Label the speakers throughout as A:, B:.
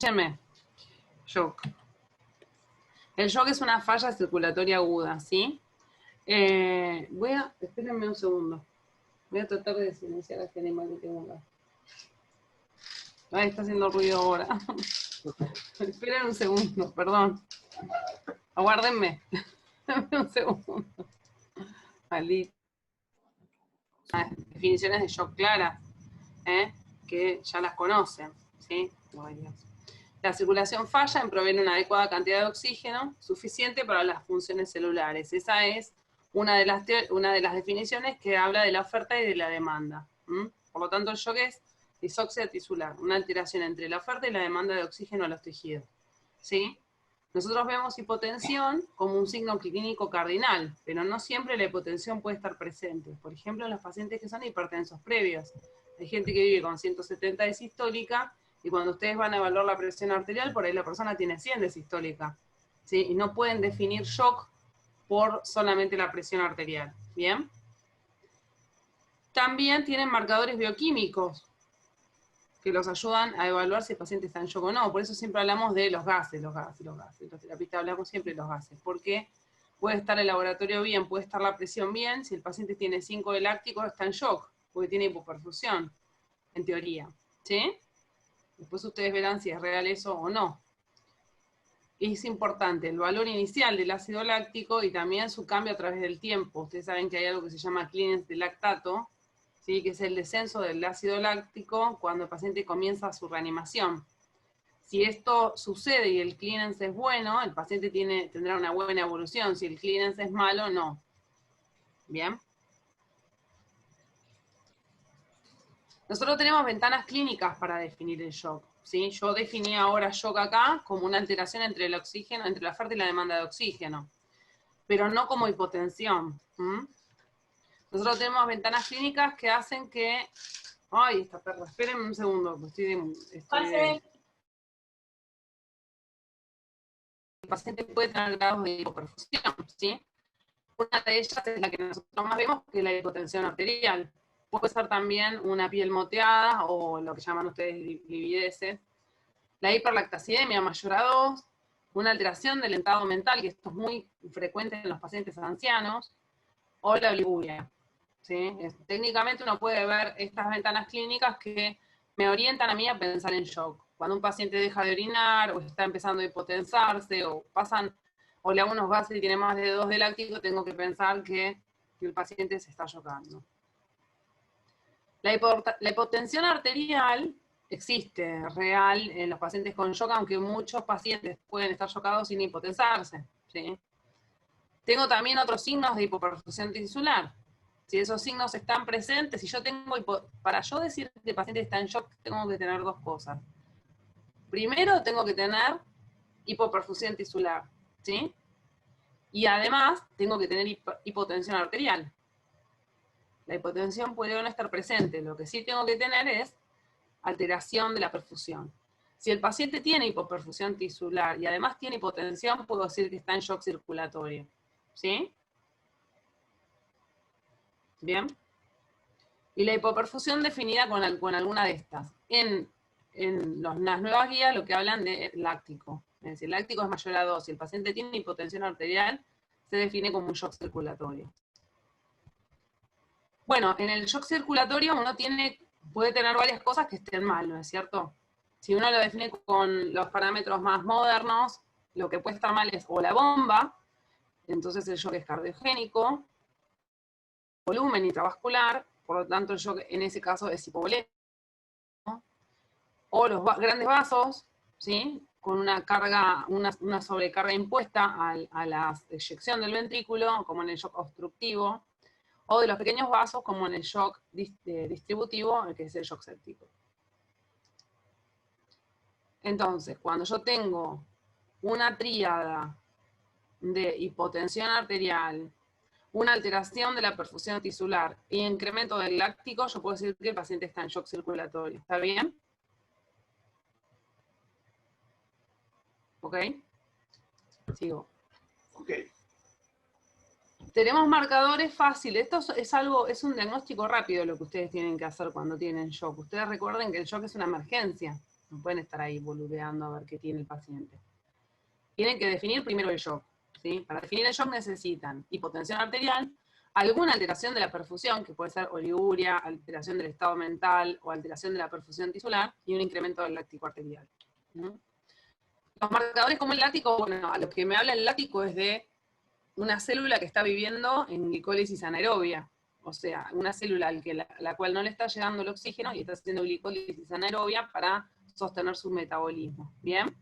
A: Escúchenme. Shock. El shock es una falla circulatoria aguda, ¿sí? Espérenme un segundo. Voy a tratar de silenciar a este animal que tengo acá. Ay, está haciendo ruido ahora. Esperen un segundo, perdón. Aguárdenme. Un segundo. Maldito. Definiciones de shock claras, que ya las conocen, ¿sí? Ay, Dios. La circulación falla en proveer una adecuada cantidad de oxígeno suficiente para las funciones celulares. Esa es una de las definiciones que habla de la oferta y de la demanda. Por lo tanto, el shock es disoxia tisular, una alteración entre la oferta y la demanda de oxígeno a los tejidos. ¿Sí? Nosotros vemos hipotensión como un signo clínico cardinal, pero no siempre la hipotensión puede estar presente. Por ejemplo, en los pacientes que son hipertensos previos. Hay gente que vive con 170 de sistólica, y cuando ustedes van a evaluar la presión arterial, por ahí la persona tiene 100 de sistólica, ¿sí? Y no pueden definir shock por solamente la presión arterial, ¿bien? También tienen marcadores bioquímicos que los ayudan a evaluar si el paciente está en shock o no. Por eso siempre hablamos de los gases. Los terapistas hablamos siempre de los gases, porque puede estar el laboratorio bien, puede estar la presión bien, si el paciente tiene 5 de láctico está en shock, porque tiene hipoperfusión, en teoría, ¿sí? Después ustedes verán si es real eso o no. Es importante el valor inicial del ácido láctico y también su cambio a través del tiempo. Ustedes saben que hay algo que se llama clearance de lactato, ¿sí? Que es el descenso del ácido láctico cuando el paciente comienza su reanimación. Si esto sucede y el clearance es bueno, el paciente tendrá una buena evolución. Si el clearance es malo, no. ¿Bien? Nosotros tenemos ventanas clínicas para definir el shock, ¿sí? Yo definí ahora shock acá como una alteración entre el oxígeno, entre la oferta y la demanda de oxígeno, pero no como hipotensión. Nosotros tenemos ventanas clínicas que hacen que... Ay, esta perra, espérenme un segundo, el paciente puede tener grados de hipoperfusión, ¿sí? Una de ellas es la que nosotros más vemos, que es la hipotensión arterial. Puede ser también una piel moteada o lo que llaman ustedes livideces. La hiperlactacidemia mayor a 2, una alteración del estado mental, que esto es muy frecuente en los pacientes ancianos, o la oliguria. ¿Sí? Técnicamente uno puede ver estas ventanas clínicas que me orientan a mí a pensar en shock. Cuando un paciente deja de orinar, o está empezando a hipotensarse, o le hago unos gases y tiene más de 2 de láctico, tengo que pensar que el paciente se está shockando. La hipotensión arterial existe, real, en los pacientes con shock, aunque muchos pacientes pueden estar shockados sin hipotensarse, ¿sí? Tengo también otros signos de hipoperfusión tisular. Si esos signos están presentes, si yo tengo, para yo decir que el paciente está en shock, tengo que tener dos cosas. Primero, tengo que tener hipoperfusión tisular, ¿sí? Y además, tengo que tener hipotensión arterial. La hipotensión puede no estar presente, lo que sí tengo que tener es alteración de la perfusión. Si el paciente tiene hipoperfusión tisular y además tiene hipotensión, puedo decir que está en shock circulatorio, ¿sí? Bien. Y la hipoperfusión definida con alguna de estas. En las nuevas guías lo que hablan de láctico. Es decir, el láctico es mayor a 2. Si el paciente tiene hipotensión arterial, se define como un shock circulatorio. Bueno, en el shock circulatorio uno puede tener varias cosas que estén mal, ¿no es cierto? Si uno lo define con los parámetros más modernos, lo que puede estar mal es o la bomba, entonces el shock es cardiogénico, volumen intravascular, por lo tanto el shock en ese caso es hipovolémico, o los grandes vasos, ¿sí? Con una carga, una sobrecarga impuesta a la eyección del ventrículo, como en el shock obstructivo, o de los pequeños vasos, como en el shock distributivo, que es el shock séptico. Entonces, cuando yo tengo una tríada de hipotensión arterial, una alteración de la perfusión tisular e incremento del láctico, yo puedo decir que el paciente está en shock circulatorio. ¿Está bien? ¿Ok? Sigo.
B: Ok.
A: Tenemos marcadores fáciles. Esto es un diagnóstico rápido lo que ustedes tienen que hacer cuando tienen shock. Ustedes recuerden que el shock es una emergencia, No pueden estar ahí boludeando a ver qué tiene el paciente. Tienen que definir primero el shock, ¿sí? Para definir el shock necesitan hipotensión arterial, alguna alteración de la perfusión, que puede ser oliguria, alteración del estado mental o alteración de la perfusión tisular, y un incremento del láctico arterial. ¿No? Los marcadores como el láctico, bueno, a lo que me habla el láctico es de una célula que está viviendo en glicólisis anaerobia, o sea, una célula a la cual no le está llegando el oxígeno y está haciendo glicólisis anaerobia para sostener su metabolismo. ¿Bien?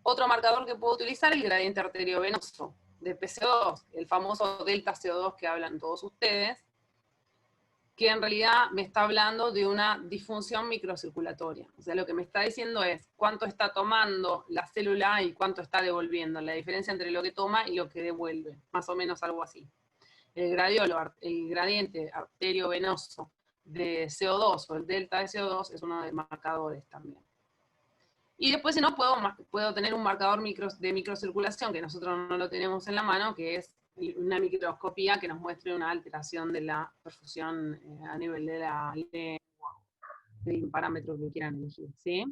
A: Otro marcador que puedo utilizar es el gradiente arteriovenoso de PCO2, el famoso delta CO2 que hablan todos ustedes, que en realidad me está hablando de una disfunción microcirculatoria. O sea, lo que me está diciendo es cuánto está tomando la célula y cuánto está devolviendo, la diferencia entre lo que toma y lo que devuelve, más o menos algo así. El gradiente arteriovenoso de CO2 o el delta de CO2 es uno de los marcadores también. Y después, si no, puedo tener un marcador de microcirculación, que nosotros no lo tenemos en la mano, que es una microscopía que nos muestre una alteración de la perfusión a nivel de la lengua, del parámetro que quieran elegir, ¿sí?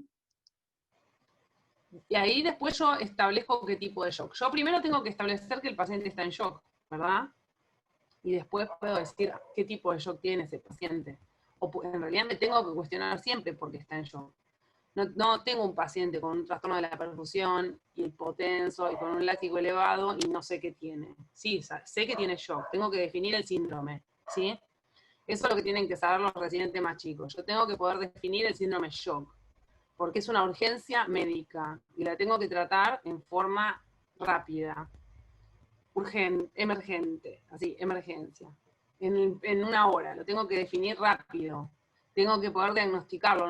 A: Y ahí después yo establezco qué tipo de shock. Yo primero tengo que establecer que el paciente está en shock, ¿verdad? Y después puedo decir qué tipo de shock tiene ese paciente. O en realidad me tengo que cuestionar siempre por qué está en shock. No tengo un paciente con un trastorno de la perfusión, hipotenso y con un láctico elevado y no sé qué tiene. Sí, sé que tiene shock, tengo que definir el síndrome, ¿sí? Eso es lo que tienen que saber los residentes más chicos. Yo tengo que poder definir el síndrome shock, porque es una urgencia médica y la tengo que tratar en forma rápida, urgente, emergente, así, emergencia. En una hora, lo tengo que definir rápido. Tengo que poder diagnosticarlo.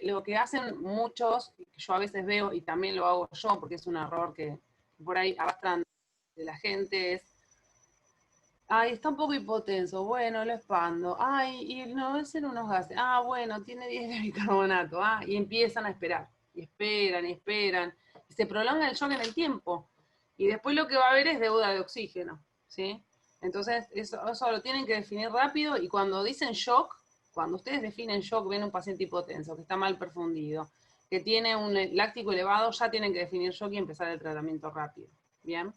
A: Lo que hacen muchos, que yo a veces veo, y también lo hago yo, porque es un error que por ahí arrastran de la gente, es, ay, está un poco hipotenso, bueno, lo expando, ay, y no, es en unos gases, bueno, tiene 10 de bicarbonato, y empiezan a esperar, y esperan, y esperan, y se prolonga el shock en el tiempo, y después lo que va a haber es deuda de oxígeno, ¿sí? Entonces, eso lo tienen que definir rápido, y cuando dicen shock, cuando ustedes definen shock, ven un paciente hipotenso, que está mal perfundido, que tiene un láctico elevado, ya tienen que definir shock y empezar el tratamiento rápido, ¿bien?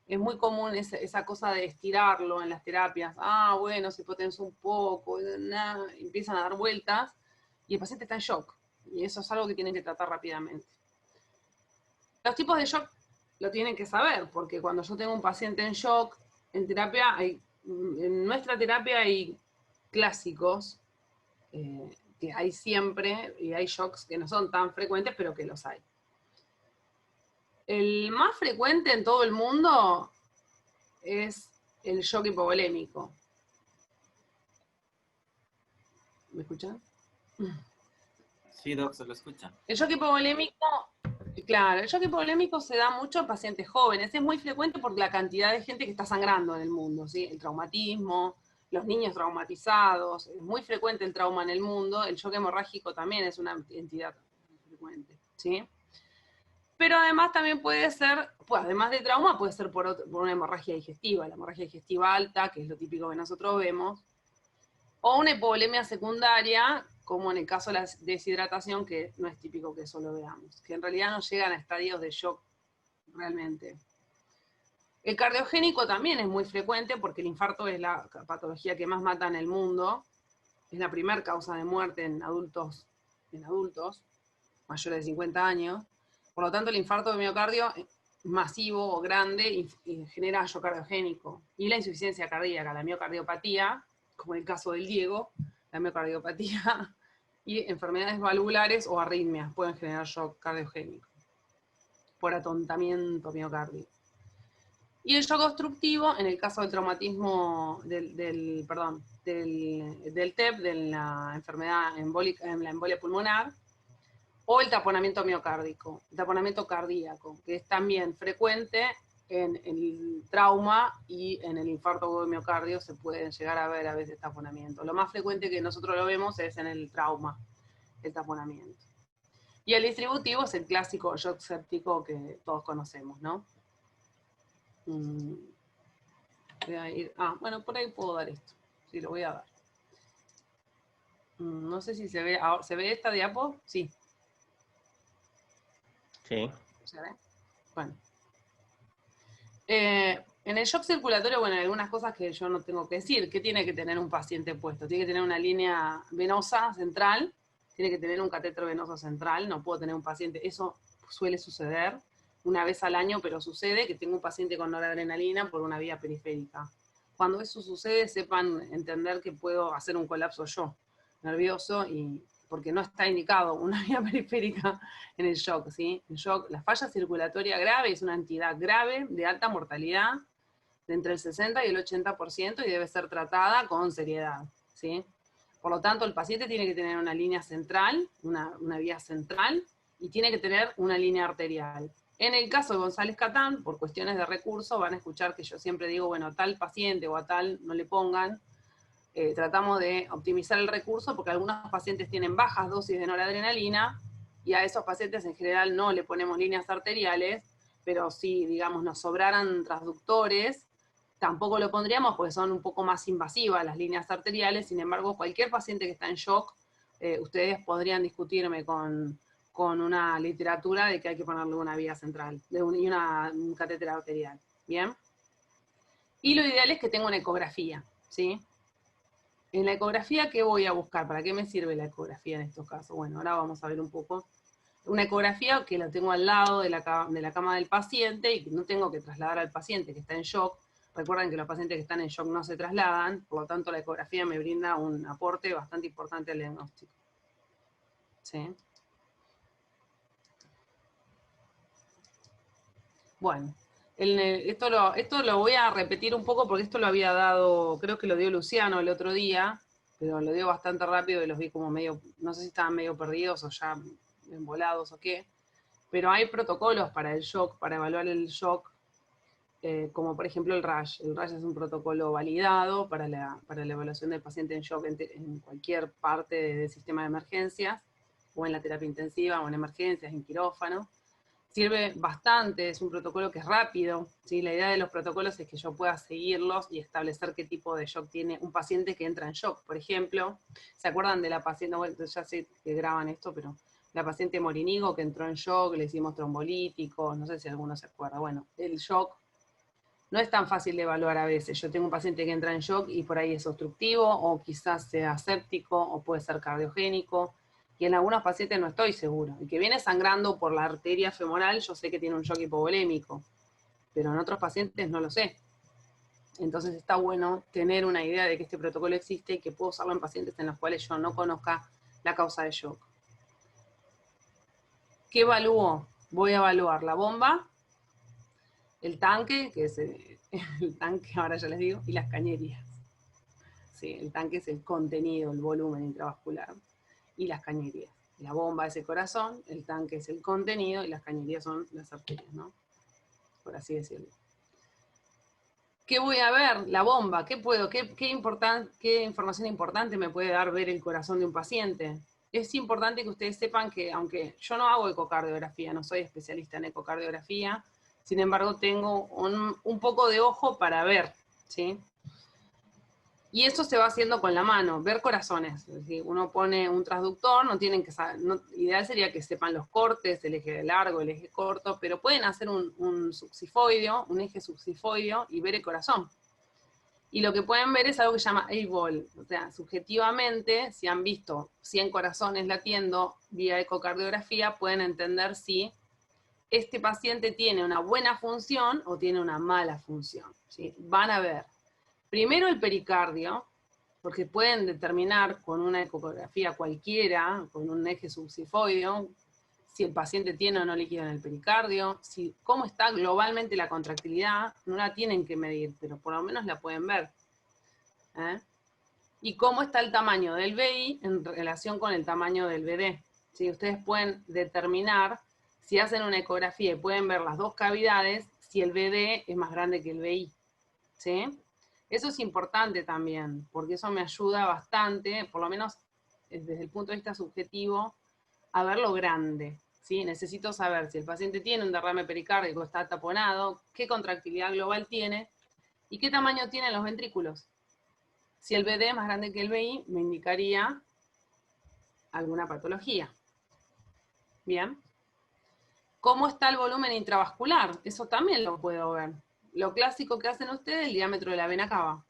A: Es muy común esa cosa de estirarlo en las terapias. Bueno, se potencia un poco, empiezan a dar vueltas y el paciente está en shock. Y eso es algo que tienen que tratar rápidamente. Los tipos de shock lo tienen que saber, porque cuando yo tengo un paciente en shock, en nuestra terapia hay clásicos, que hay siempre, y hay shocks que no son tan frecuentes, pero que los hay. El más frecuente en todo el mundo es el shock hipovolémico. ¿Me escuchan?
B: Sí, Doc, se lo escucha.
A: El shock hipovolémico, claro, el shock hipovolémico se da mucho en pacientes jóvenes. Es muy frecuente por la cantidad de gente que está sangrando en el mundo, ¿sí? El traumatismo, los niños traumatizados, es muy frecuente el trauma en el mundo. El shock hemorrágico también es una entidad frecuente, ¿sí? Pero además también puede ser, pues además de trauma, puede ser por una hemorragia digestiva, la hemorragia digestiva alta, que es lo típico que nosotros vemos, o una hipovolemia secundaria, como en el caso de la deshidratación, que no es típico que eso lo veamos, que en realidad no llegan a estadios de shock realmente. El cardiogénico también es muy frecuente porque el infarto es la patología que más mata en el mundo, es la primera causa de muerte en adultos mayores de 50 años. Por lo tanto, el infarto de miocardio masivo o grande genera shock cardiogénico. Y la insuficiencia cardíaca, la miocardiopatía, como en el caso del Diego, la miocardiopatía y enfermedades valvulares o arritmias pueden generar shock cardiogénico por atontamiento miocárdico. Y el shock obstructivo, en el caso del traumatismo del TEP, de la enfermedad embólica, en la embolia pulmonar, o el taponamiento miocárdico, el taponamiento cardíaco, que es también frecuente en el trauma y en el infarto de miocardio se pueden llegar a ver a veces taponamiento. Lo más frecuente que nosotros lo vemos es en el trauma, el taponamiento. Y el distributivo es el clásico shock séptico que todos conocemos, ¿no? Voy a ir, bueno, por ahí puedo dar esto, sí, lo voy a dar. No sé si se ve, ¿se ve esta diapo? Sí.
B: Sí.
A: ¿Se ve? Bueno. En el shock circulatorio, bueno, hay algunas cosas que yo no tengo que decir. ¿Qué tiene que tener un paciente puesto? Tiene que tener una línea venosa central, tiene que tener un catéter venoso central, no puedo tener un paciente, eso suele suceder una vez al año, pero sucede que tengo un paciente con noradrenalina por una vía periférica. Cuando eso sucede, sepan entender que puedo hacer un colapso yo, nervioso, y porque no está indicado una vía periférica en el shock, ¿sí? El shock, la falla circulatoria grave es una entidad grave de alta mortalidad, de entre el 60 y el 80%, y debe ser tratada con seriedad, ¿sí? Por lo tanto, el paciente tiene que tener una línea central, una vía central, y tiene que tener una línea arterial. En el caso de González Catán, por cuestiones de recurso, van a escuchar que yo siempre digo, bueno, a tal paciente o a tal no le pongan, tratamos de optimizar el recurso porque algunos pacientes tienen bajas dosis de noradrenalina y a esos pacientes en general no le ponemos líneas arteriales, pero si, digamos, nos sobraran transductores, tampoco lo pondríamos porque son un poco más invasivas las líneas arteriales. Sin embargo, cualquier paciente que está en shock, ustedes podrían discutirme con una literatura de que hay que ponerle una vía central y un catéter arterial. ¿Bien? Y lo ideal es que tenga una ecografía, ¿sí? En la ecografía, ¿qué voy a buscar? ¿Para qué me sirve la ecografía en estos casos? Bueno, ahora vamos a ver un poco. Una ecografía que la tengo al lado de la cama del paciente y que no tengo que trasladar al paciente que está en shock. Recuerden que los pacientes que están en shock no se trasladan, por lo tanto la ecografía me brinda un aporte bastante importante al diagnóstico. ¿Sí? Bueno, esto lo voy a repetir un poco porque esto lo había dado, creo que lo dio Luciano el otro día, pero lo dio bastante rápido y los vi como medio, no sé si estaban medio perdidos o ya embolados o qué, pero hay protocolos para el shock, para evaluar el shock, como por ejemplo el RASH. El RASH es un protocolo validado para la evaluación del paciente en shock en cualquier parte del sistema de emergencias, o en la terapia intensiva, o en emergencias, en quirófano. Sirve bastante, es un protocolo que es rápido, ¿sí? La idea de los protocolos es que yo pueda seguirlos y establecer qué tipo de shock tiene un paciente que entra en shock. Por ejemplo, ¿se acuerdan de la paciente? Bueno, ya sé que graban esto, pero la paciente Morinigo que entró en shock, le hicimos trombolíticos, no sé si alguno se acuerda. Bueno, el shock no es tan fácil de evaluar a veces. Yo tengo un paciente que entra en shock y por ahí es obstructivo, o quizás sea séptico, o puede ser cardiogénico, y en algunos pacientes no estoy seguro. El que viene sangrando por la arteria femoral, yo sé que tiene un shock hipovolémico, pero en otros pacientes no lo sé. Entonces está bueno tener una idea de que este protocolo existe y que puedo usarlo en pacientes en los cuales yo no conozca la causa de shock. ¿Qué evalúo? Voy a evaluar la bomba, el tanque, que es el tanque, ahora ya les digo, y las cañerías. Sí, el tanque es el contenido, el volumen intravascular, y las cañerías. La bomba es el corazón, el tanque es el contenido y las cañerías son las arterias, ¿no? Por así decirlo. ¿Qué voy a ver? La bomba. ¿Qué puedo? ¿Qué información importante me puede dar ver el corazón de un paciente? Es importante que ustedes sepan que, aunque yo no hago ecocardiografía, no soy especialista en ecocardiografía, sin embargo tengo un poco de ojo para ver, ¿sí? Y eso se va haciendo con la mano, ver corazones. Es decir, uno pone un transductor, no tienen que saber, ideal sería que sepan los cortes, el eje largo, el eje corto, pero pueden hacer un subsifoideo, un eje subsifoideo y ver el corazón. Y lo que pueden ver es algo que se llama A-ball, o sea, subjetivamente, si han visto 100 corazones latiendo vía ecocardiografía, pueden entender si este paciente tiene una buena función o tiene una mala función, ¿sí? Van a ver primero el pericardio, porque pueden determinar con una ecografía cualquiera, con un eje subsifoideo, si el paciente tiene o no líquido en el pericardio, cómo está globalmente la contractilidad, no la tienen que medir, pero por lo menos la pueden ver. Y cómo está el tamaño del BI en relación con el tamaño del BD. ¿Sí? Ustedes pueden determinar, si hacen una ecografía y pueden ver las dos cavidades, si el BD es más grande que el BI. ¿Sí? Eso es importante también, porque eso me ayuda bastante, por lo menos desde el punto de vista subjetivo, a ver lo grande. ¿Sí? Necesito saber si el paciente tiene un derrame pericárdico, está taponado, qué contractilidad global tiene y qué tamaño tienen los ventrículos. Si el BD es más grande que el BI, me indicaría alguna patología. Bien. ¿Cómo está el volumen intravascular? Eso también lo puedo ver. Lo clásico que hacen ustedes, el diámetro de la vena cava.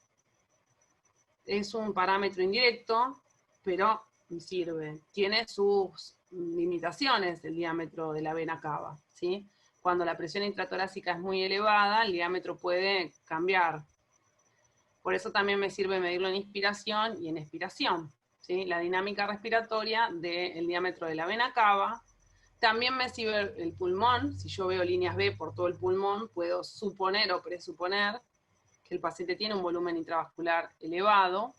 A: Es un parámetro indirecto, pero sirve. Tiene sus limitaciones el diámetro de la vena cava, ¿sí? Cuando la presión intratorácica es muy elevada, el diámetro puede cambiar. Por eso también me sirve medirlo en inspiración y en expiración, ¿sí? La dinámica respiratoria del diámetro de la vena cava. También me sirve el pulmón. Si yo veo líneas B por todo el pulmón, puedo suponer o presuponer que el paciente tiene un volumen intravascular elevado.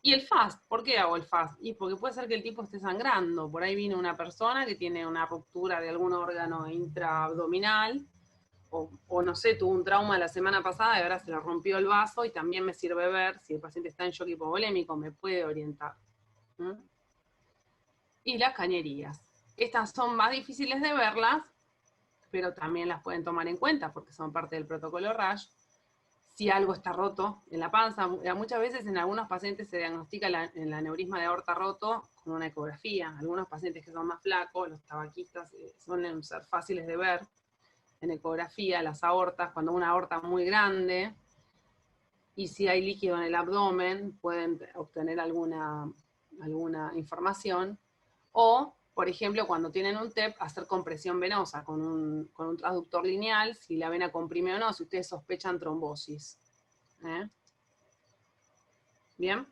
A: Y el FAST, ¿por qué hago el FAST? Y porque puede ser que el tipo esté sangrando. Por ahí viene una persona que tiene una ruptura de algún órgano intraabdominal, o no sé, tuvo un trauma la semana pasada y ahora se le rompió el vaso, y también me sirve ver si el paciente está en shock hipovolémico, me puede orientar. Y las cañerías. Estas son más difíciles de verlas, pero también las pueden tomar en cuenta porque son parte del protocolo RASH. Si algo está roto en la panza, muchas veces en algunos pacientes se diagnostica el aneurisma de aorta roto con una ecografía. Algunos pacientes que son más flacos, los tabaquistas, suelen ser fáciles de ver en ecografía, las aortas, cuando una aorta muy grande, y si hay líquido en el abdomen, pueden obtener alguna información. O, por ejemplo, cuando tienen un TEP, hacer compresión venosa con un traductor lineal, si la vena comprime o no, si ustedes sospechan trombosis. ¿Bien?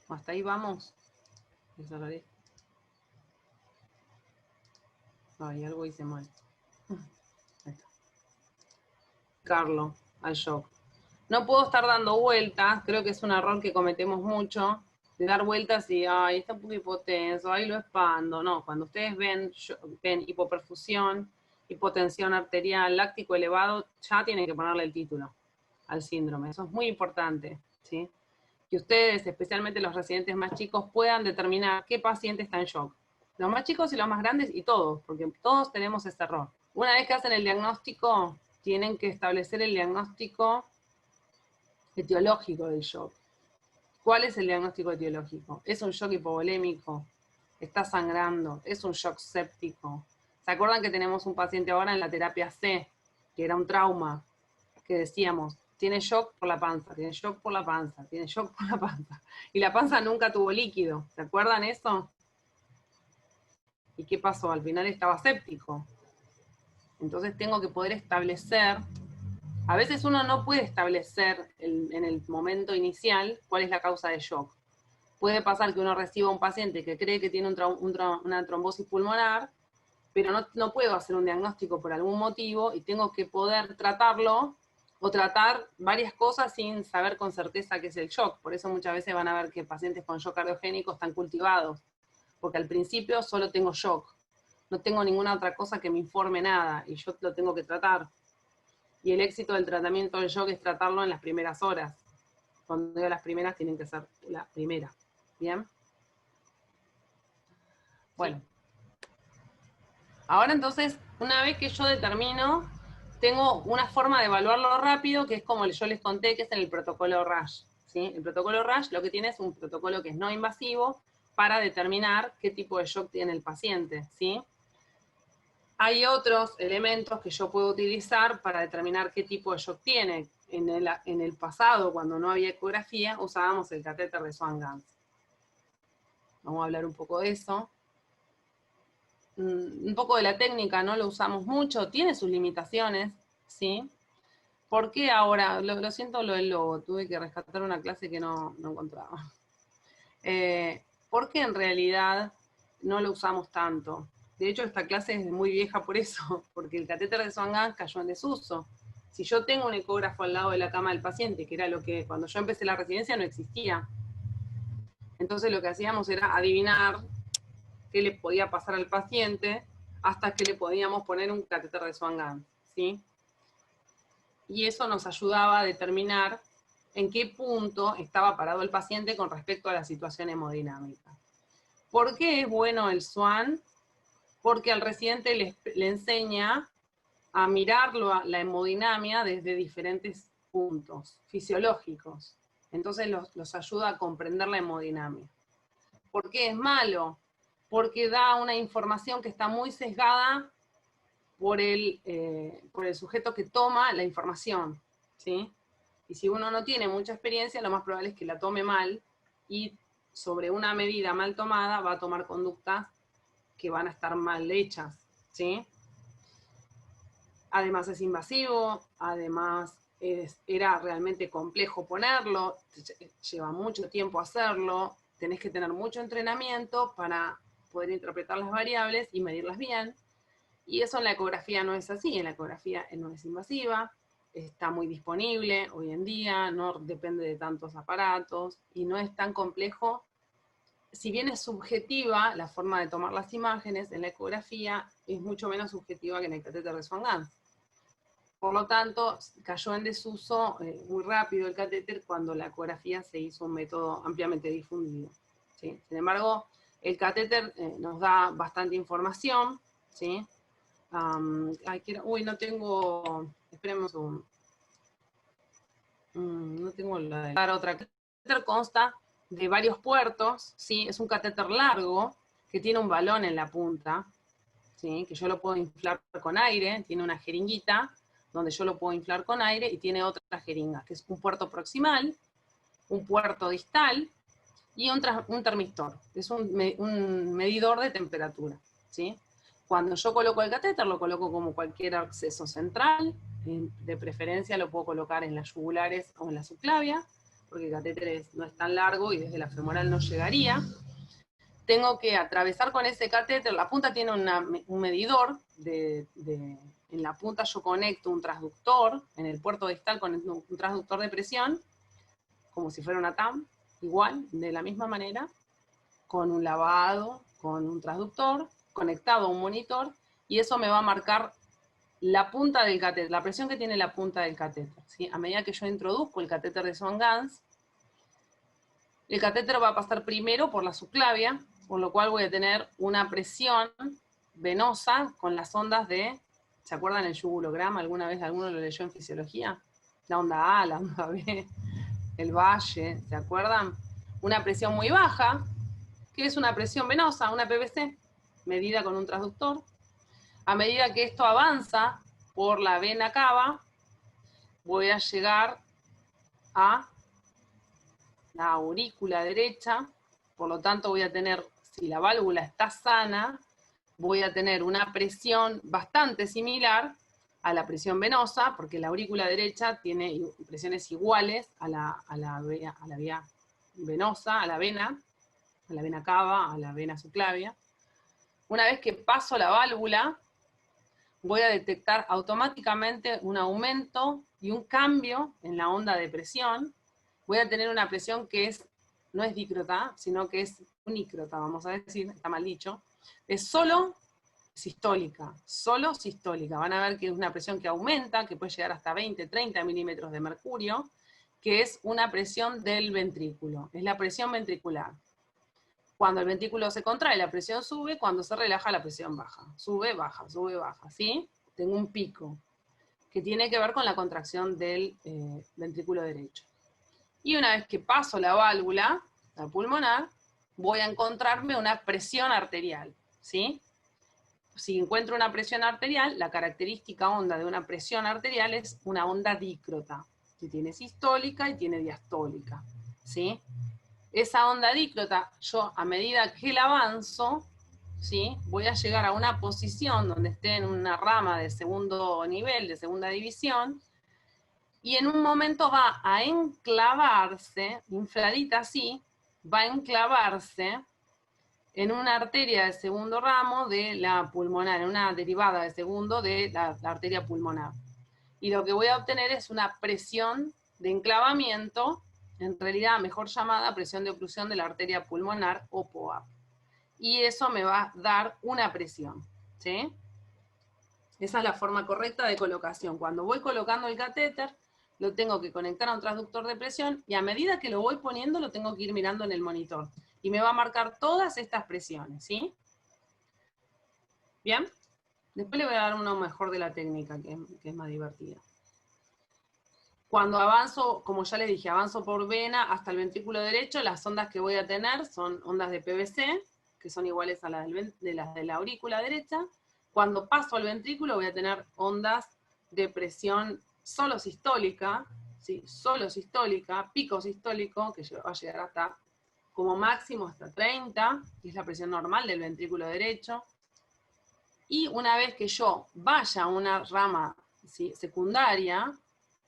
A: Hasta ahí vamos. Ay, algo hice mal. Ahí está. Carlos, al shock. No puedo estar dando vueltas, creo que es un error que cometemos mucho, de dar vueltas y, ay, está un poco hipotenso, ahí lo expando. No, cuando ustedes ven hipoperfusión, hipotensión arterial, láctico elevado, ya tienen que ponerle el título al síndrome. Eso es muy importante, ¿sí? Que ustedes, especialmente los residentes más chicos, puedan determinar qué paciente está en shock. Los más chicos y los más grandes y todos, porque todos tenemos ese error. Una vez que hacen el diagnóstico, tienen que establecer el diagnóstico etiológico del shock. ¿Cuál es el diagnóstico etiológico? ¿Es un shock hipovolémico? ¿Está sangrando? ¿Es un shock séptico? ¿Se acuerdan que tenemos un paciente ahora en la terapia C, que era un trauma, que decíamos, tiene shock por la panza, tiene shock por la panza, tiene shock por la panza? Y la panza nunca tuvo líquido. ¿Se acuerdan eso? ¿Y qué pasó? Al final estaba séptico. Entonces tengo que poder establecer. A veces uno no puede establecer en el momento inicial cuál es la causa de shock. Puede pasar que uno reciba un paciente que cree que tiene una trombosis pulmonar, pero no puedo hacer un diagnóstico por algún motivo y tengo que poder tratarlo o tratar varias cosas sin saber con certeza qué es el shock. Por eso muchas veces van a ver que pacientes con shock cardiogénico están cultivados, porque al principio solo tengo shock. No tengo ninguna otra cosa que me informe nada y yo lo tengo que tratar. Y el éxito del tratamiento del shock es tratarlo en las primeras horas. Cuando digo las primeras, tienen que ser la primera. ¿Bien? Bueno. Ahora entonces, una vez que yo determino, tengo una forma de evaluarlo rápido, que es como yo les conté, que es en el protocolo RASH. ¿Sí? El protocolo RASH lo que tiene es un protocolo que es no invasivo para determinar qué tipo de shock tiene el paciente. ¿Sí? Hay otros elementos que yo puedo utilizar para determinar qué tipo de shock tiene. En el pasado, cuando no había ecografía, usábamos el catéter de Swan-Ganz. Vamos a hablar un poco de eso. Un poco de la técnica, no lo usamos mucho, tiene sus limitaciones, ¿sí? ¿Por qué ahora? Lo siento lo del logo, tuve que rescatar una clase que no encontraba. ¿Por qué en realidad no lo usamos tanto? De hecho, esta clase es muy vieja por eso, porque el catéter de Swan-Ganz cayó en desuso. Si yo tengo un ecógrafo al lado de la cama del paciente, que era lo que cuando yo empecé la residencia no existía, entonces lo que hacíamos era adivinar qué le podía pasar al paciente hasta que le podíamos poner un catéter de Swan-Ganz, ¿sí? Y eso nos ayudaba a determinar en qué punto estaba parado el paciente con respecto a la situación hemodinámica. ¿Por qué es bueno el Swan? Porque al residente le enseña a mirar la hemodinamia desde diferentes puntos fisiológicos. Entonces los ayuda a comprender la hemodinamia. ¿Por qué es malo? Porque da una información que está muy sesgada por el sujeto que toma la información, ¿sí? Y si uno no tiene mucha experiencia, lo más probable es que la tome mal, y sobre una medida mal tomada va a tomar conductas que van a estar mal hechas, ¿sí? Además es invasivo, además era realmente complejo ponerlo, lleva mucho tiempo hacerlo, tenés que tener mucho entrenamiento para poder interpretar las variables y medirlas bien, y eso en la ecografía no es así. En la ecografía no es invasiva, está muy disponible hoy en día, no depende de tantos aparatos, y no es tan complejo. Si bien es subjetiva la forma de tomar las imágenes, en la ecografía es mucho menos subjetiva que en el catéter de Swan-Ganz. Por lo tanto, cayó en desuso muy rápido el catéter cuando la ecografía se hizo un método ampliamente difundido, ¿sí? Sin embargo, el catéter nos da bastante información, ¿sí? No tengo, esperemos un no tengo la de dar otra. El catéter consta de varios puertos, ¿sí? Es un catéter largo que tiene un balón en la punta, ¿sí? Que yo lo puedo inflar con aire, tiene una jeringuita donde yo lo puedo inflar con aire, y tiene otra jeringa, que es un puerto proximal, un puerto distal y un termistor, que es un medidor de temperatura, ¿sí? Cuando yo coloco el catéter, lo coloco como cualquier acceso central, de preferencia lo puedo colocar en las yugulares o en la subclavia, porque el catéter no es tan largo y desde la femoral no llegaría. Tengo que atravesar con ese catéter, la punta tiene un medidor, en la punta yo conecto un transductor, en el puerto distal conecto un transductor de presión, como si fuera una TAM, igual, de la misma manera, con un lavado, con un transductor, conectado a un monitor, y eso me va a marcar la punta del catéter, la presión que tiene la punta del catéter, ¿sí? A medida que yo introduzco el catéter de Swan-Ganz, el catéter va a pasar primero por la subclavia, por lo cual voy a tener una presión venosa con las ondas de, ¿se acuerdan el yugulograma? ¿Alguna vez alguno lo leyó en fisiología? La onda A, la onda B, el valle, ¿se acuerdan? Una presión muy baja, que es una presión venosa, una PVC, medida con un transductor. A medida que esto avanza por la vena cava, voy a llegar a la aurícula derecha, por lo tanto voy a tener, si la válvula está sana, voy a tener una presión bastante similar a la presión venosa, porque la aurícula derecha tiene presiones iguales a la vía venosa, a la vena cava, a la vena subclavia. Una vez que paso la válvula, voy a detectar automáticamente un aumento y un cambio en la onda de presión. Voy a tener una presión que no es dícrota, sino que es unícrota, vamos a decir, está mal dicho. Es solo sistólica. Van a ver que es una presión que aumenta, que puede llegar hasta 20, 30 milímetros de mercurio, que es una presión del ventrículo, es la presión ventricular. Cuando el ventrículo se contrae, la presión sube, cuando se relaja, la presión baja. Sube, baja, ¿sí? Tengo un pico, que tiene que ver con la contracción del ventrículo derecho. Y una vez que paso la válvula, la pulmonar, voy a encontrarme una presión arterial, ¿sí? Si encuentro una presión arterial, la característica onda de una presión arterial es una onda dícrota, que tiene sistólica y tiene diastólica, ¿sí? Esa onda dícrota, yo a medida que la avanzo, ¿sí? Voy a llegar a una posición donde esté en una rama de segundo nivel, de segunda división, y en un momento va a enclavarse, infladita así, va a enclavarse en una arteria de segundo ramo de la pulmonar, en una derivada de segundo de la arteria pulmonar. Y lo que voy a obtener es una presión de enclavamiento, en realidad mejor llamada presión de oclusión de la arteria pulmonar o POAP. Y eso me va a dar una presión, ¿sí? Esa es la forma correcta de colocación. Cuando voy colocando el catéter, lo tengo que conectar a un transductor de presión, y a medida que lo voy poniendo, lo tengo que ir mirando en el monitor. Y me va a marcar todas estas presiones, ¿sí? ¿Bien? Después le voy a dar uno mejor de la técnica, que es más divertida. Cuando avanzo, como ya les dije, avanzo por vena hasta el ventrículo derecho, las ondas que voy a tener son ondas de PVC, que son iguales a las de la aurícula derecha. Cuando paso al ventrículo voy a tener ondas de presión solo sistólica, ¿sí? Solo sistólica, pico sistólico, que va a llegar hasta, como máximo, hasta 30, que es la presión normal del ventrículo derecho. Y una vez que yo vaya a una rama, ¿sí?, secundaria,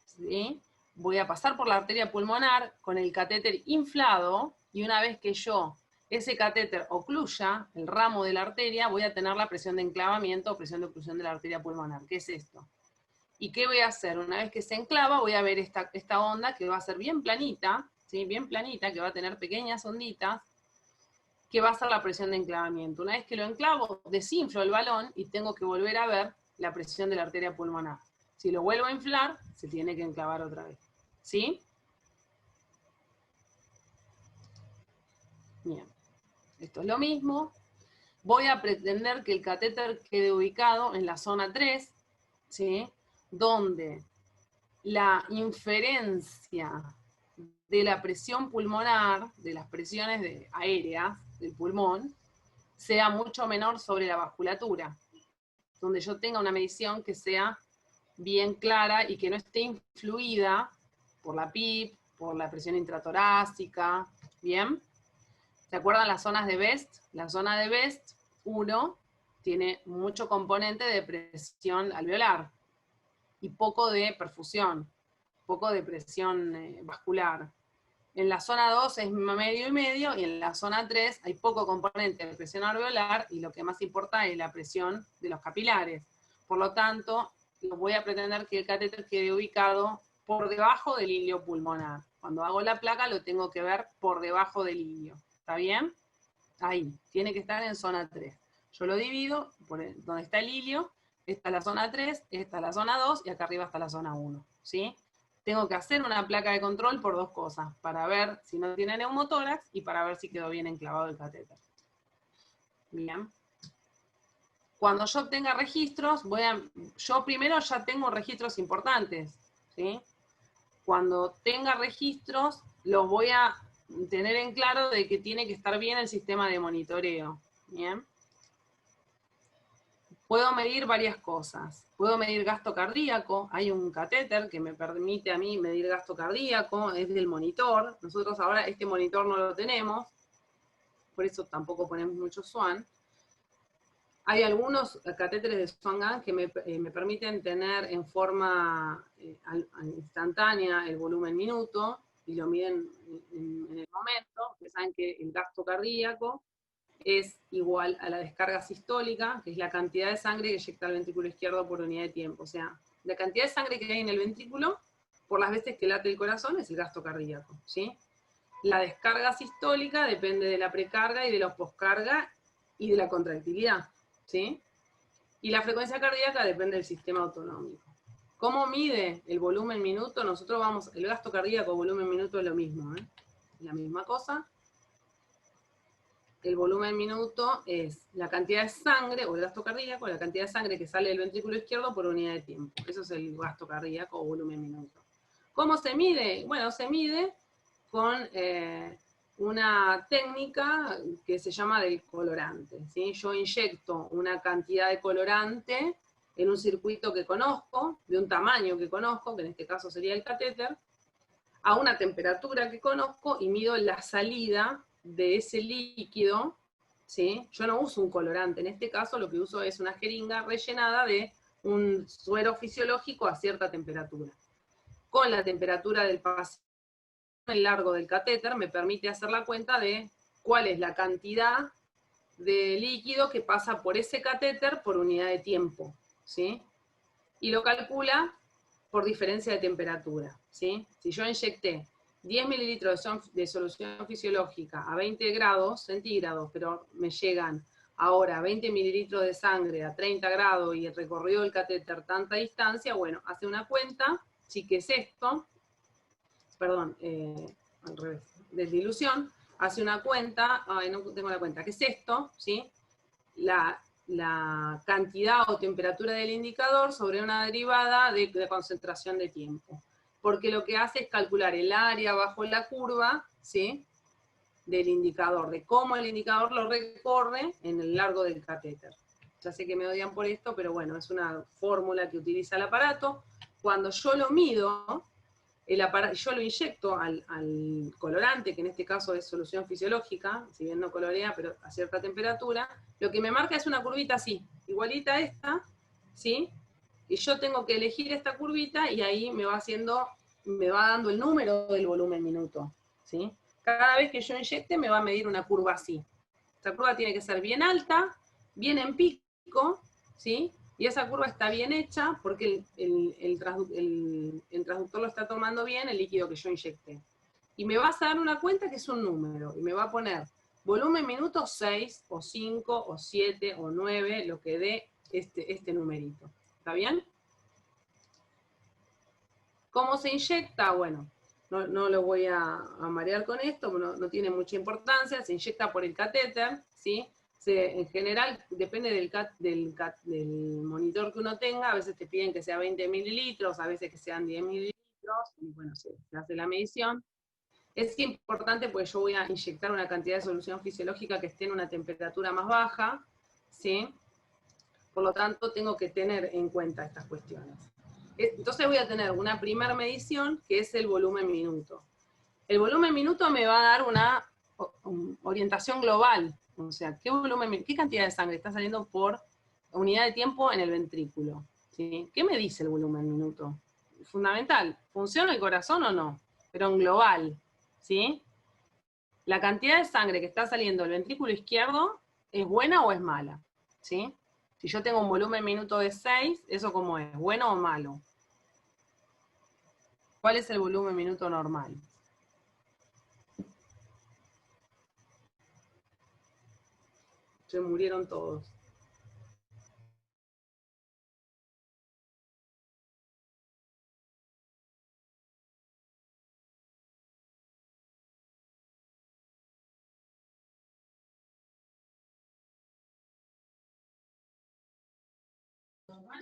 A: ¿sí?, voy a pasar por la arteria pulmonar con el catéter inflado, y una vez que ese catéter ocluya el ramo de la arteria, voy a tener la presión de enclavamiento o presión de oclusión de la arteria pulmonar. ¿Qué es esto? ¿Y qué voy a hacer? Una vez que se enclava, voy a ver esta onda que va a ser bien planita, ¿sí?, bien planita, que va a tener pequeñas onditas, que va a ser la presión de enclavamiento. Una vez que lo enclavo, desinflo el balón y tengo que volver a ver la presión de la arteria pulmonar. Si lo vuelvo a inflar, se tiene que enclavar otra vez. ¿Sí? Bien. Esto es lo mismo. Voy a pretender que el catéter quede ubicado en la zona 3, ¿sí?, donde la inferencia de la presión pulmonar, de las presiones aéreas del pulmón, sea mucho menor sobre la vasculatura, donde yo tenga una medición que sea bien clara y que no esté influida por la PIP, por la presión intratorácica. ¿Bien? ¿Se acuerdan las zonas de Best? La zona de Best 1 tiene mucho componente de presión alveolar y poco de perfusión, poco de presión vascular. En la zona 2 es medio y medio, y en la zona 3 hay poco componente de presión alveolar, y lo que más importa es la presión de los capilares. Por lo tanto, voy a pretender que el catéter quede ubicado por debajo del hilio pulmonar. Cuando hago la placa lo tengo que ver por debajo del hilio. ¿Está bien? Ahí, tiene que estar en zona 3. Yo lo divido por donde está el hilio, esta es la zona 3, esta es la zona 2, y acá arriba está la zona 1. ¿Sí? Tengo que hacer una placa de control por dos cosas, para ver si no tiene neumotórax y para ver si quedó bien enclavado el catéter. Bien. Cuando yo obtenga registros, yo primero ya tengo registros importantes, ¿sí? Cuando tenga registros, los voy a tener en claro de que tiene que estar bien el sistema de monitoreo. Bien. Puedo medir varias cosas. Puedo medir gasto cardíaco. Hay un catéter que me permite a mí medir gasto cardíaco, es del monitor. Nosotros ahora este monitor no lo tenemos, por eso tampoco ponemos mucho Swan. Hay algunos catéteres de Swan-Ganz que me permiten tener en forma instantánea el volumen minuto, y lo miden en el momento, que saben que el gasto cardíaco es igual a la descarga sistólica, que es la cantidad de sangre que inyecta el ventrículo izquierdo por unidad de tiempo. O sea, la cantidad de sangre que hay en el ventrículo por las veces que late el corazón es el gasto cardíaco, ¿sí? La descarga sistólica depende de la precarga y de la poscarga y de la contractilidad, ¿sí? Y la frecuencia cardíaca depende del sistema autonómico. ¿Cómo mide el volumen minuto? Nosotros el gasto cardíaco, volumen minuto es lo mismo, ¿eh? La misma cosa. El volumen minuto es la cantidad de sangre, o el gasto cardíaco, la cantidad de sangre que sale del ventrículo izquierdo por unidad de tiempo. Eso es el gasto cardíaco o volumen minuto. ¿Cómo se mide? Bueno, se mide con una técnica que se llama del colorante, ¿sí? Yo inyecto una cantidad de colorante en un circuito que conozco, de un tamaño que conozco, que en este caso sería el catéter, a una temperatura que conozco, y mido la salida de ese líquido, ¿sí? Yo no uso un colorante, en este caso lo que uso es una jeringa rellenada de un suero fisiológico a cierta temperatura. Con la temperatura del paciente, el largo del catéter me permite hacer la cuenta de cuál es la cantidad de líquido que pasa por ese catéter por unidad de tiempo, ¿sí? Y lo calcula por diferencia de temperatura, ¿sí? Si yo inyecté 10 mililitros de solución fisiológica a 20 grados centígrados, pero me llegan ahora 20 mililitros de sangre a 30 grados y el recorrido del catéter tanta distancia, bueno, hace una cuenta, sí, que es esto, perdón, al revés, desdilución, hace una cuenta, no tengo la cuenta, ¿qué es esto? ¿Sí? La cantidad o temperatura del indicador sobre una derivada de concentración de tiempo. porque lo que hace es calcular el área bajo la curva, ¿sí?, del indicador, de cómo el indicador lo recorre en el largo del catéter. Ya sé que me odian por esto, pero bueno, es una fórmula que utiliza el aparato. Cuando yo lo mido, yo lo inyecto al colorante, que en este caso es solución fisiológica, si bien no colorea, pero a cierta temperatura, lo que me marca es una curvita así, igualita a esta, ¿sí? Y yo tengo que elegir esta curvita y ahí me va dando el número del volumen minuto, ¿sí? Cada vez que yo inyecte me va a medir una curva así. Esta curva tiene que ser bien alta, bien en pico, ¿sí? Y esa curva está bien hecha porque el transductor lo está tomando bien el líquido que yo inyecté. Y me vas a dar una cuenta que es un número, y me va a poner volumen minuto 6, o 5, o 7, o 9, lo que dé este numerito. ¿Está bien? ¿Cómo se inyecta? Bueno, no lo voy a marear con esto, no tiene mucha importancia, se inyecta por el catéter, ¿sí? En general, depende del monitor que uno tenga, a veces te piden que sea 20 mililitros, a veces que sean 10 mililitros, y bueno, se hace la medición. Es importante porque yo voy a inyectar una cantidad de solución fisiológica que esté en una temperatura más baja, ¿sí? Por lo tanto, tengo que tener en cuenta estas cuestiones. Entonces voy a tener una primera medición, que es el volumen minuto. El volumen minuto me va a dar una orientación global, o sea, qué cantidad de sangre está saliendo por unidad de tiempo en el ventrículo, ¿sí? ¿Qué me dice el volumen minuto? Fundamental, ¿funciona el corazón o no? Pero en global, ¿sí? La cantidad de sangre que está saliendo del ventrículo izquierdo, ¿es buena o es mala? ¿Sí? Si yo tengo un volumen minuto de 6, ¿eso cómo es? ¿Bueno o malo? ¿Cuál es el volumen minuto normal? Se murieron todos.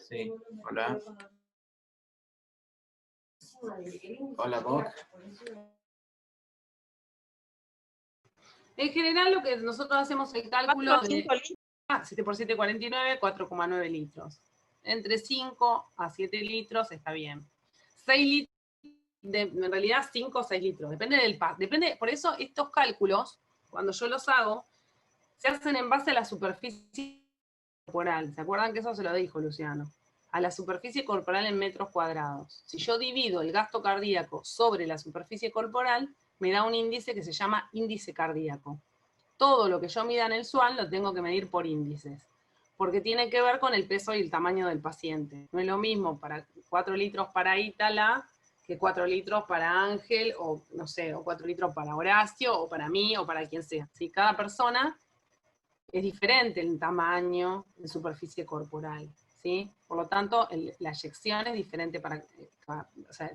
B: Sí, hola. Hola, Doc.
A: En general, lo que nosotros hacemos el cálculo de 7 por 7, 49, 4,9 litros. Entre 5 a 7 litros está bien. 6 litros, en realidad 5 o 6 litros, depende del depende. Por eso estos cálculos, cuando yo los hago, se hacen en base a la superficie corporal. ¿Se acuerdan que eso se lo dijo Luciano? A la superficie corporal en metros cuadrados. Si yo divido el gasto cardíaco sobre la superficie corporal, me da un índice que se llama índice cardíaco. Todo lo que yo mida en el SWAN lo tengo que medir por índices, porque tiene que ver con el peso y el tamaño del paciente. No es lo mismo para 4 litros para Ítala que 4 litros para Ángel, o no sé, o 4 litros para Horacio, o para mí, o para quien sea. ¿Sí? Cada persona es diferente en tamaño, en superficie corporal, ¿sí? Por lo tanto, la eyección es diferente o sea,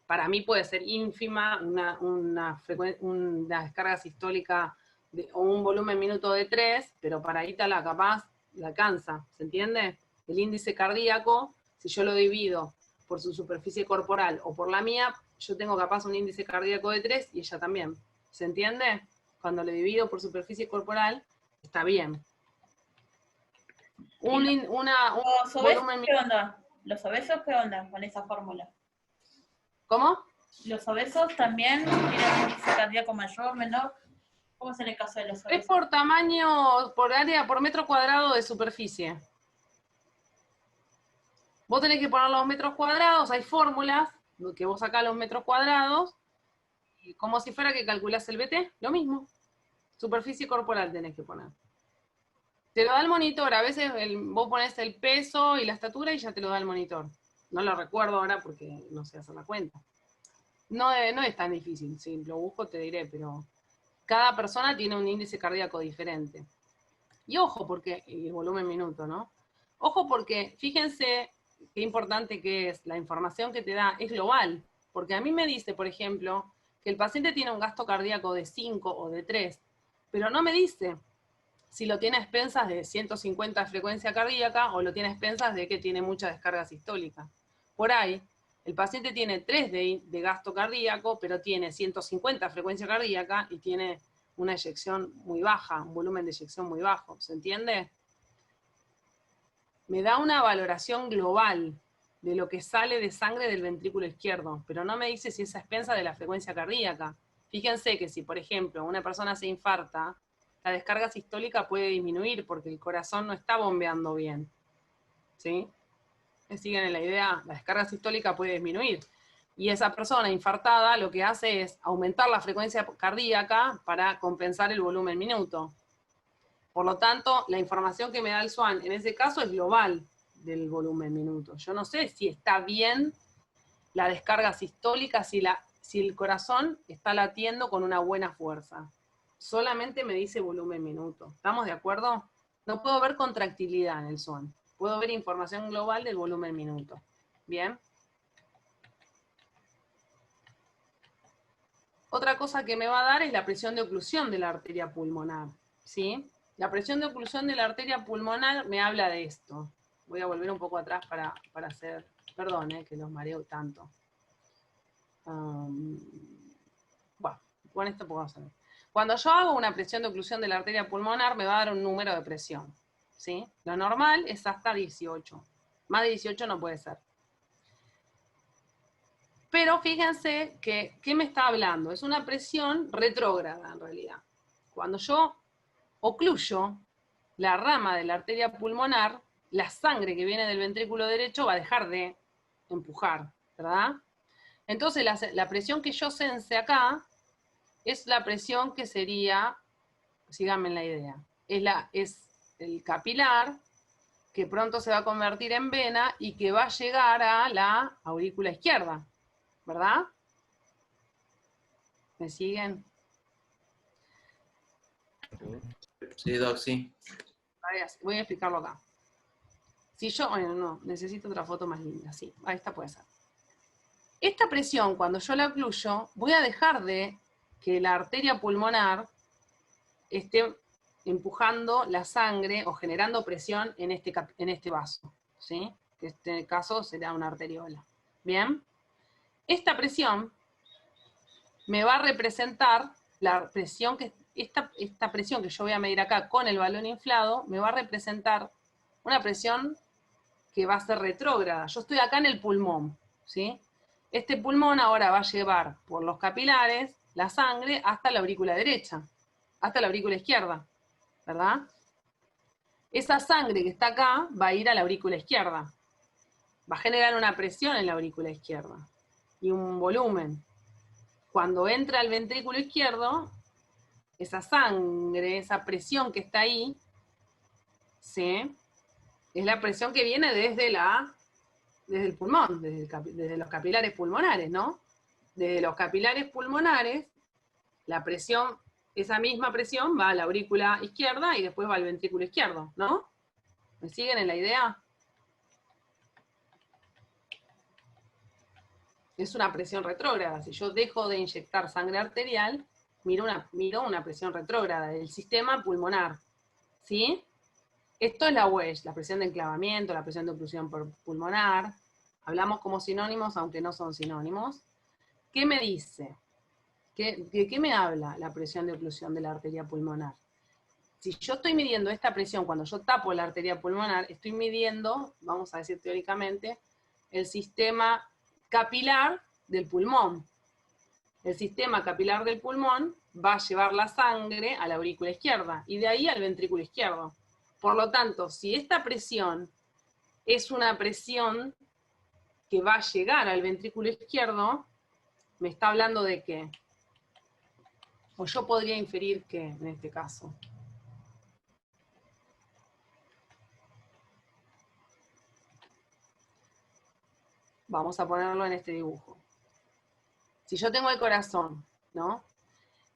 A: para mí puede ser ínfima, una descarga sistólica o un volumen minuto de 3, pero para Ítala capaz la alcanza, ¿se entiende? El índice cardíaco, si yo lo divido por su superficie corporal o por la mía, yo tengo capaz un índice cardíaco de 3 y ella también, ¿se entiende? Cuando lo divido por superficie corporal, está bien.
C: ¿Los obesos qué onda? ¿Los obesos qué onda con esa fórmula?
A: ¿Cómo?
C: ¿Los obesos también tienen índice cardíaco mayor, menor? ¿Cómo es en el caso de los obesos?
A: Es por tamaño, por área, por metro cuadrado de superficie. Vos tenés que poner los metros cuadrados, hay fórmulas que vos sacás los metros cuadrados, y como si fuera que calculás el BT, lo mismo. Superficie corporal tenés que poner. Te lo da el monitor, a veces vos pones el peso y la estatura y ya te lo da el monitor. No lo recuerdo ahora porque no sé hacer la cuenta. No es tan difícil, si lo busco te diré, pero cada persona tiene un índice cardíaco diferente. Y ojo, porque, y el volumen minuto, ¿no? Ojo porque, fíjense qué importante que es, la información que te da es global, porque a mí me dice, por ejemplo, que el paciente tiene un gasto cardíaco de 5 o de 3, pero no me dice si lo tiene a expensas de 150 de frecuencia cardíaca o lo tiene a expensas de que tiene mucha descarga sistólica. Por ahí, El paciente tiene 3 de gasto cardíaco, pero tiene 150 frecuencia cardíaca y tiene una eyección muy baja, un volumen de eyección muy bajo, ¿se entiende? Me da una valoración global de lo que sale de sangre del ventrículo izquierdo, pero no me dice si es a expensa de la frecuencia cardíaca. Fíjense que si, por ejemplo, una persona se infarta, la descarga sistólica puede disminuir porque el corazón no está bombeando bien. ¿Sí? ¿Me siguen en la idea? La descarga sistólica puede disminuir. Y esa persona infartada lo que hace es aumentar la frecuencia cardíaca para compensar el volumen minuto. Por lo tanto, la información que me da el SWAN en ese caso es global del volumen minuto. Yo no sé si está bien la descarga sistólica, si el corazón está latiendo con una buena fuerza. Solamente me dice volumen minuto. ¿Estamos de acuerdo? No puedo ver contractilidad en el SWAN. Puedo ver información global del volumen minuto. ¿Bien? Otra cosa que me va a dar es la presión de oclusión de la arteria pulmonar. ¿Sí? La presión de oclusión de la arteria pulmonar me habla de esto. Voy a volver un poco atrás para hacer... Perdón, que los mareo tanto. Bueno, con esto podemos hacer. Cuando yo hago una presión de oclusión de la arteria pulmonar, me va a dar un número de presión. ¿Sí? Lo normal es hasta 18. Más de 18 no puede ser. Pero fíjense que, ¿qué me está hablando? Es una presión retrógrada, en realidad. Cuando yo ocluyo la rama de la arteria pulmonar, la sangre que viene del ventrículo derecho va a dejar de empujar, ¿verdad? Entonces la presión que yo sense acá es la presión que sería, síganme en la idea, es el capilar que pronto se va a convertir en vena y que va a llegar a la aurícula izquierda, ¿verdad? ¿Me siguen?
B: Sí, Doc, sí.
A: Voy a explicarlo acá. Si yo, bueno, no, necesito otra foto más linda, sí, esta puede ser. Esta presión, cuando yo la ocluyo, voy a dejar de que la arteria pulmonar esté empujando la sangre o generando presión en este vaso, ¿sí? Que en este caso será una arteriola. ¿Bien? Esta presión me va a representar la presión que... Esta presión que yo voy a medir acá con el balón inflado me va a representar una presión que va a ser retrógrada. Yo estoy acá en el pulmón, ¿sí? Este pulmón ahora va a llevar por los capilares la sangre hasta la aurícula derecha, hasta la aurícula izquierda, ¿verdad? Esa sangre que está acá va a ir a la aurícula izquierda. Va a generar una presión en la aurícula izquierda y un volumen. Cuando entra al ventrículo izquierdo, esa sangre, esa presión que está ahí, ¿sí? Es la presión que viene desde el pulmón, desde los capilares pulmonares, ¿no? Desde los capilares pulmonares, la presión, esa misma presión va a la aurícula izquierda y después va al ventrículo izquierdo, ¿no? ¿Me siguen en la idea? Es una presión retrógrada. Si yo dejo de inyectar sangre arterial, miro una presión retrógrada del sistema pulmonar, ¿sí? Esto es la WESH, la presión de enclavamiento, la presión de oclusión pulmonar. Hablamos como sinónimos, aunque no son sinónimos. ¿Qué me dice? ¿De qué me habla la presión de oclusión de la arteria pulmonar? Si yo estoy midiendo esta presión, cuando yo tapo la arteria pulmonar, estoy midiendo, vamos a decir teóricamente, el sistema capilar del pulmón. El sistema capilar del pulmón va a llevar la sangre a la aurícula izquierda y de ahí al ventrículo izquierdo. Por lo tanto, si esta presión es una presión que va a llegar al ventrículo izquierdo, me está hablando de qué. O yo podría inferir qué en este caso. Vamos a ponerlo en este dibujo. Si yo tengo el corazón, ¿no?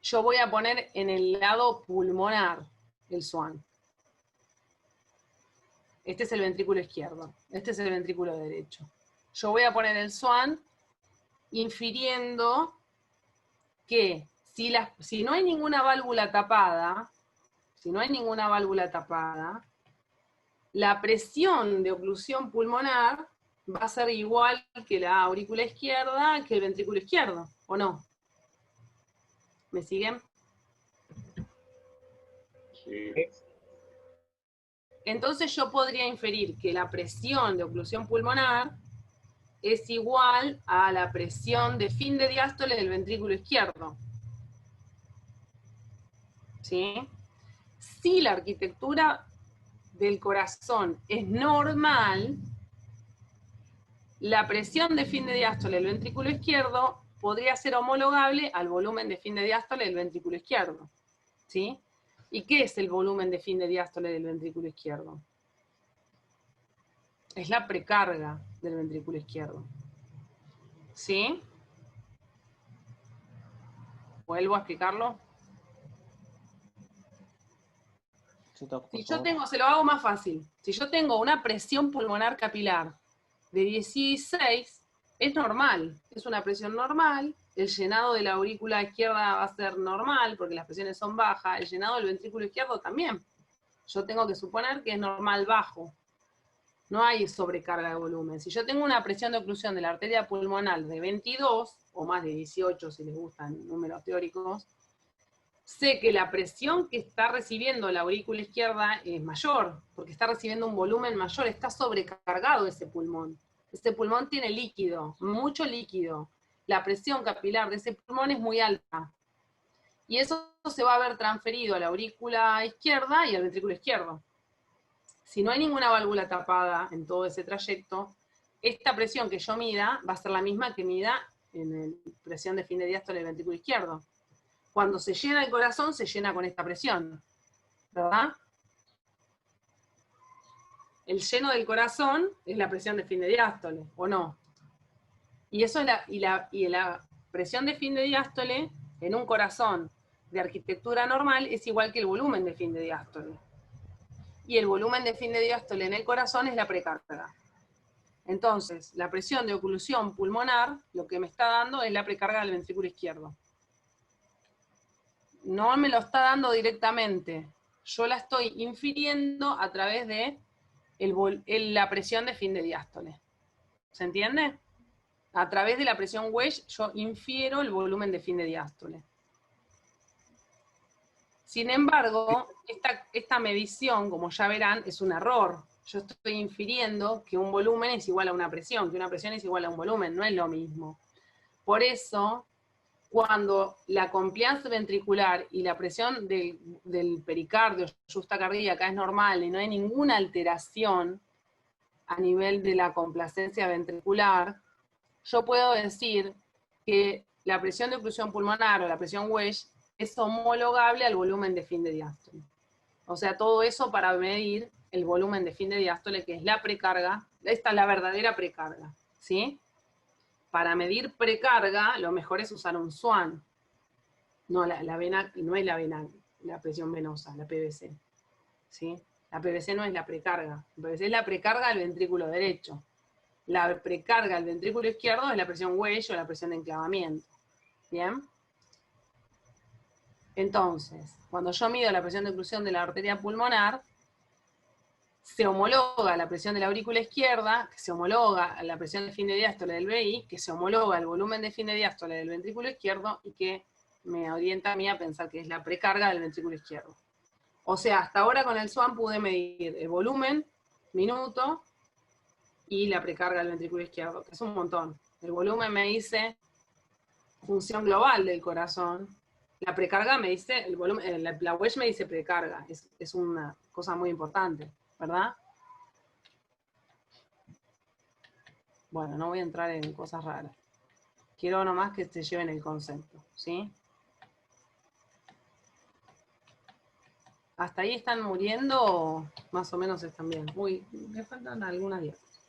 A: Yo voy a poner en el lado pulmonar el SWAN. Este es el ventrículo izquierdo, este es el ventrículo derecho. Yo voy a poner el SWAN infiriendo que si no hay ninguna válvula tapada, la presión de oclusión pulmonar va a ser igual que la aurícula izquierda que el ventrículo izquierdo, ¿o no? ¿Me siguen?
D: Sí.
A: Entonces yo podría inferir que la presión de oclusión pulmonar es igual a la presión de fin de diástole del ventrículo izquierdo. ¿Sí? Si la arquitectura del corazón es normal, la presión de fin de diástole del ventrículo izquierdo podría ser homologable al volumen de fin de diástole del ventrículo izquierdo. ¿Sí? ¿Y qué es el volumen de fin de diástole del ventrículo izquierdo? Es la precarga del ventrículo izquierdo. ¿Sí? ¿Vuelvo a explicarlo?
D: Sí, Doc, por
A: Si yo
D: favor.
A: tengo, se lo hago más fácil. Si yo tengo una presión pulmonar capilar de 16, es normal. Es una presión normal. El llenado de la aurícula izquierda va a ser normal porque las presiones son bajas. El llenado del ventrículo izquierdo también. Yo tengo que suponer que es normal bajo. No hay sobrecarga de volumen. Si yo tengo una presión de oclusión de la arteria pulmonar de 22, o más de 18 si les gustan números teóricos, sé que la presión que está recibiendo la aurícula izquierda es mayor, porque está recibiendo un volumen mayor, está sobrecargado ese pulmón. Ese pulmón tiene líquido, mucho líquido. La presión capilar de ese pulmón es muy alta. Y eso se va a ver transferido a la aurícula izquierda y al ventrículo izquierdo. Si no hay ninguna válvula tapada en todo ese trayecto, esta presión que yo mida va a ser la misma que mida en la presión de fin de diástole del ventrículo izquierdo. Cuando se llena el corazón, se llena con esta presión, ¿verdad? El lleno del corazón es la presión de fin de diástole, ¿o no? Y eso es la presión de fin de diástole en un corazón de arquitectura normal es igual que el volumen de fin de diástole. Y el volumen de fin de diástole en el corazón es la precarga. Entonces, la presión de oclusión pulmonar, lo que me está dando es la precarga del ventrículo izquierdo. No me lo está dando directamente. Yo la estoy infiriendo a través de la presión de fin de diástole. ¿Se entiende? A través de la presión Wedge yo infiero el volumen de fin de diástole. Sin embargo, esta medición, como ya verán, es un error. Yo estoy infiriendo que un volumen es igual a una presión, que una presión es igual a un volumen, no es lo mismo. Por eso, cuando la compliance ventricular y la presión del pericardio, justa cardíaca, es normal y no hay ninguna alteración a nivel de la complacencia ventricular, yo puedo decir que la presión de oclusión pulmonar o la presión Wedge es homologable al volumen de fin de diástole. O sea, todo eso para medir el volumen de fin de diástole, que es la precarga. Esta es la verdadera precarga, ¿sí? Para medir precarga, lo mejor es usar un SWAN. No, la vena, no es la vena, la presión venosa, la PVC. ¿Sí? La PVC no es la precarga. La PVC es la precarga del ventrículo derecho. La precarga del ventrículo izquierdo es la presión Wedge o la presión de enclavamiento. ¿Bien? Entonces, cuando yo mido la presión de oclusión de la arteria pulmonar, se homologa la presión de la aurícula izquierda, que se homologa a la presión de fin de diástole del VI, que se homologa al volumen de fin de diástole del ventrículo izquierdo y que me orienta a mí a pensar que es la precarga del ventrículo izquierdo. O sea, hasta ahora con el SWAN pude medir el volumen, minuto, y la precarga del ventrículo izquierdo, que es un montón. El volumen me dice función global del corazón. La precarga me dice, el volumen, la Wedge me dice precarga. Es una cosa muy importante, ¿verdad? Bueno, no voy a entrar en cosas raras. Quiero nomás que se lleven el concepto, ¿sí? ¿Hasta ahí están muriendo o más o menos están bien? Uy, me faltan algunas diapositivas.